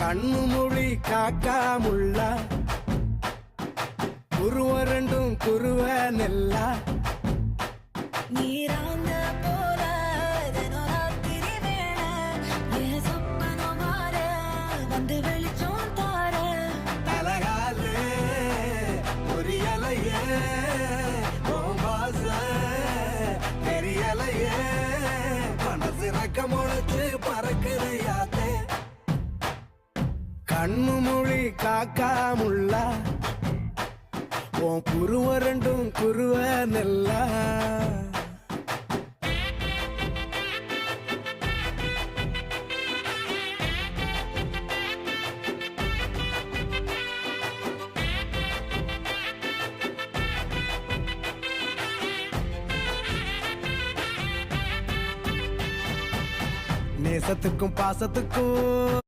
கண்ணு மொழி காக்காமுள்ள குருவ ரெண்டும் குருவ நெல்லா நீராங்க போல தினராத்திரி வேளை என் சொப்பனம் மாற வந்து வெளிச்சம் தார தலகாலே பொரியலையே ஓம்பாச தெரியலையே மனசு ரக்க முளைச்சு பறக்குறையாத்தே கண்ணு மொழி காக்காமுள்ள உன் குருவ ரெண்டும் குருவ நெல்லா நேசத்துக்கும் பாசத்துக்கும்